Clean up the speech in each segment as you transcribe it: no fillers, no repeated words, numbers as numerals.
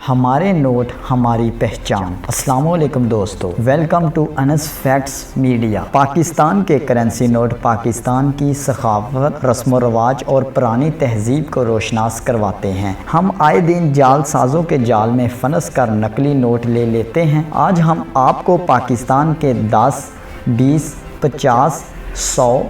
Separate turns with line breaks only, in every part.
ہمارے نوٹ ہماری پہچان۔ السلام علیکم دوستو، welcome to Anas facts media. Pakistan کے کرنسی نوٹ پاکستان کی ثقافت، رسم و رواج اور پرانی تہذیب کو روشناس کرواتے ہیں۔ ہم آئے دن جعل سازوں کے جال میں پھنس کر نقلی نوٹ لے لیتے ہیں۔ آج ہم آپ کو پاکستان کے 10، 20، 50، 100،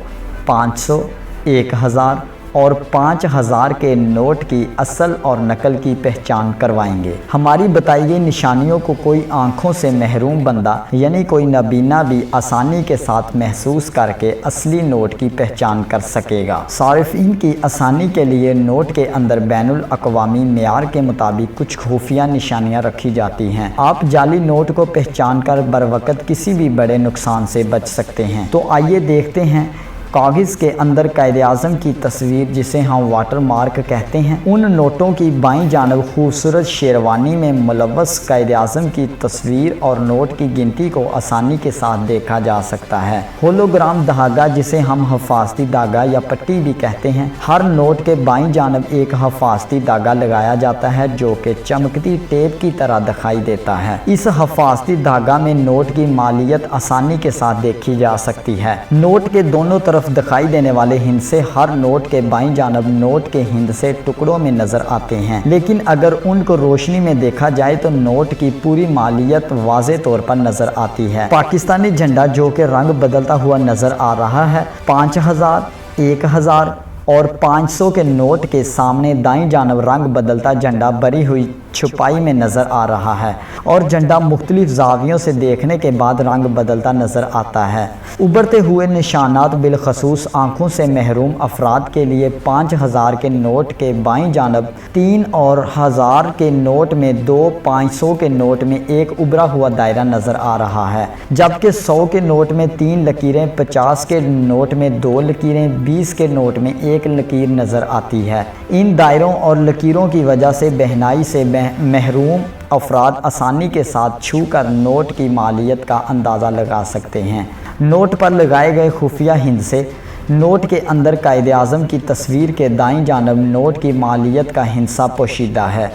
500، 1000 اور 5000 کے نوٹ کی اصل اور نقل کی پہچان کروائیں گے۔ ہماری بتائی گئی نشانیوں کو کوئی آنکھوں سے محروم بندہ یعنی کوئی نابینا بھی آسانی کے ساتھ محسوس کر کے اصلی نوٹ کی پہچان کر سکے گا۔ صارفین کی آسانی کے لیے نوٹ کے اندر بین الاقوامی معیار کے مطابق کچھ خفیہ نشانیاں رکھی جاتی ہیں۔ آپ جعلی نوٹ کو پہچان کر بروقت کسی بھی بڑے نقصان سے بچ سکتے ہیں۔ تو آئیے دیکھتے ہیں کاغذ کے اندر قائد اعظم کی تصویر، جسے ہم واٹر مارک کہتے ہیں، ان نوٹوں کی بائیں جانب خوبصورت شیروانی میں ملوث قائد اعظم کی تصویر اور نوٹ کی گنتی کو آسانی کے ساتھ دیکھا جا سکتا ہے۔ ہولوگرام دھاگا، جسے ہم حفاظتی دھاگا یا پٹی بھی کہتے ہیں، ہر نوٹ کے بائیں جانب ایک حفاظتی دھاگا لگایا جاتا ہے جو کہ چمکتی ٹیپ کی طرح دکھائی دیتا ہے۔ اس حفاظتی دھاگا میں نوٹ کی مالیت آسانی کے ساتھ دیکھی جا سکتی ہے۔ نوٹ کے دونوں طرف دکھائی دینے والے ہندسے ہر نوٹ کے بائیں جانب نوٹ کے ہندسے ٹکڑوں میں نظر آتے ہیں، لیکن اگر ان کو روشنی میں دیکھا جائے تو نوٹ کی پوری مالیت واضح طور پر نظر آتی ہے۔ پاکستانی جھنڈا جو کہ رنگ بدلتا ہوا نظر آ رہا ہے، 5000، 1000 اور 500 کے نوٹ کے سامنے دائیں جانب رنگ بدلتا جھنڈا بری ہوئی چھپائی میں نظر آ رہا ہے، اور جھنڈا مختلف زاویوں سے دیکھنے کے بعد رنگ بدلتا نظر آتا ہے۔ ابھرتے ہوئے نشانات بالخصوص آنکھوں سے محروم افراد کے لیے 5000 کے نوٹ کے بائیں جانب 3 اور 1000 کے نوٹ میں 2، 500 کے نوٹ میں ایک ابھرا ہوا دائرہ نظر آ رہا ہے، جبکہ 100 کے نوٹ میں 3 لکیریں، 50 کے نوٹ میں 2 لکیریں، 20 کے نوٹ میں 1 لکیر نظر آتی ہے۔ ان دائروں اور لکیروں کی وجہ سے بہنائی سے محروم افراد آسانی کے ساتھ چھو کر نوٹ کی مالیت کا اندازہ لگا سکتے ہیں۔ نوٹ پر لگائے گئے خفیہ ہندسے، نوٹ کے اندر قائد اعظم کی تصویر کے دائیں جانب نوٹ کی مالیت کا ہندسہ پوشیدہ ہے۔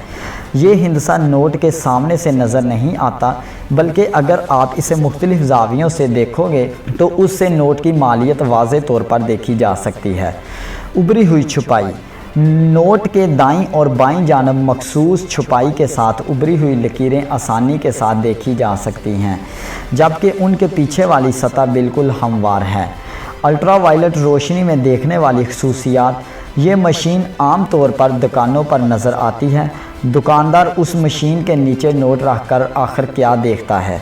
یہ ہندسہ نوٹ کے سامنے سے نظر نہیں آتا، بلکہ اگر آپ اسے مختلف زاویوں سے دیکھو گے تو اس سے نوٹ کی مالیت واضح طور پر دیکھی جا سکتی ہے۔ ابھری ہوئی چھپائی، نوٹ کے دائیں اور بائیں جانب مخصوص چھپائی کے ساتھ ابھری ہوئی لکیریں آسانی کے ساتھ دیکھی جا سکتی ہیں، جبکہ ان کے پیچھے والی سطح بالکل ہموار ہے۔ الٹرا وائلٹ روشنی میں دیکھنے والی خصوصیات، یہ مشین عام طور پر دکانوں پر نظر آتی ہے۔ دکاندار اس مشین کے نیچے نوٹ رکھ کر آخر کیا دیکھتا ہے؟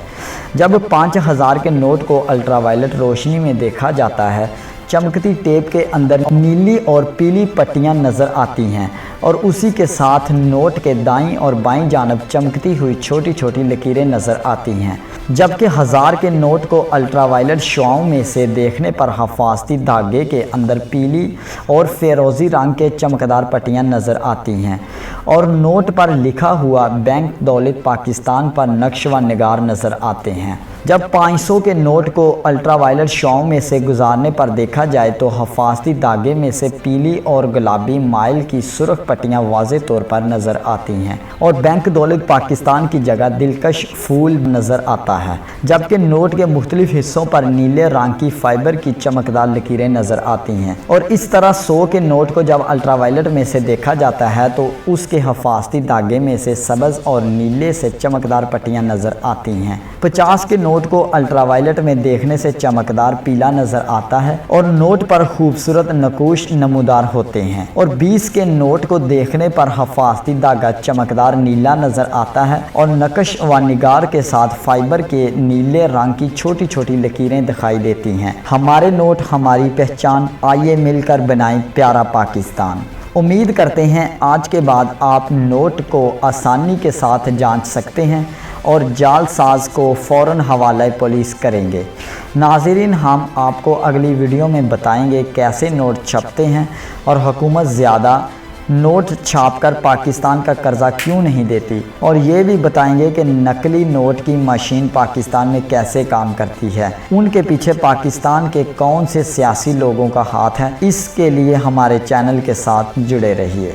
جب 5000 کے نوٹ کو الٹرا وائلٹ روشنی میں دیکھا جاتا ہے، چمکتی ٹیپ کے اندر نیلی اور پیلی پٹیاں نظر آتی ہیں، اور اسی کے ساتھ نوٹ کے دائیں اور بائیں جانب چمکتی ہوئی چھوٹی چھوٹی لکیریں نظر آتی ہیں، جبکہ 1000 کے نوٹ کو الٹرا وائلٹ شعاعوں میں سے دیکھنے پر حفاظتی دھاگے کے اندر پیلی اور فیروزی رنگ کے چمکدار پٹیاں نظر آتی ہیں، اور نوٹ پر لکھا ہوا بینک دولت پاکستان پر نقش و نگار نظر آتے ہیں۔ جب 500 کے نوٹ کو الٹرا وائلٹ شعاعوں میں سے گزارنے پر دیکھا جائے تو حفاظتی دھاگے میں سے پیلی اور گلابی مائل کی سرخ پٹیاں واضح طور پر نظر آتی ہیں، اور بینک دولت پاکستان کی جگہ دلکش پھول نظر آتا ہے، جبکہ نوٹ کے مختلف حصوں پر نیلے رنگ کی فائبر کی چمکدار لکیریں نظر آتی ہیں۔ اور اس طرح 100 کے نوٹ کو جب الٹرا وائلٹ میں سے دیکھا جاتا ہے تو اس کے حفاظتی دھاگے میں سے سبز اور نیلے سے چمکدار پٹیاں نظر آتی ہیں۔ 50 کے نوٹ کو الٹرا وائلٹ میں دیکھنے سے چمکدار پیلا نظر آتا ہے، اور نوٹ پر خوبصورت نقوش نمودار ہوتے ہیں، اور 20 کے نوٹ کو دیکھنے پر حفاظتی دھاگا چمکدار نیلا نظر آتا ہے، اور نقش و نگار کے ساتھ فائبر کے نیلے رنگ کی چھوٹی چھوٹی لکیریں دکھائی دیتی ہیں۔ ہمارے نوٹ ہماری پہچان، آئیے مل کر بنائیں پیارا پاکستان۔ امید کرتے ہیں آج کے بعد آپ نوٹ کو آسانی کے ساتھ جانچ سکتے ہیں اور جعل ساز کو فوراً حوالہ پولیس کریں گے۔ ناظرین، ہم آپ کو اگلی ویڈیو میں بتائیں گے کیسے نوٹ چھپتے ہیں اور حکومت زیادہ نوٹ چھاپ کر پاکستان کا قرضہ کیوں نہیں دیتی، اور یہ بھی بتائیں گے کہ نقلی نوٹ کی مشین پاکستان میں کیسے کام کرتی ہے، ان کے پیچھے پاکستان کے کون سے سیاسی لوگوں کا ہاتھ ہے۔ اس کے لیے ہمارے چینل کے ساتھ جڑے رہیے۔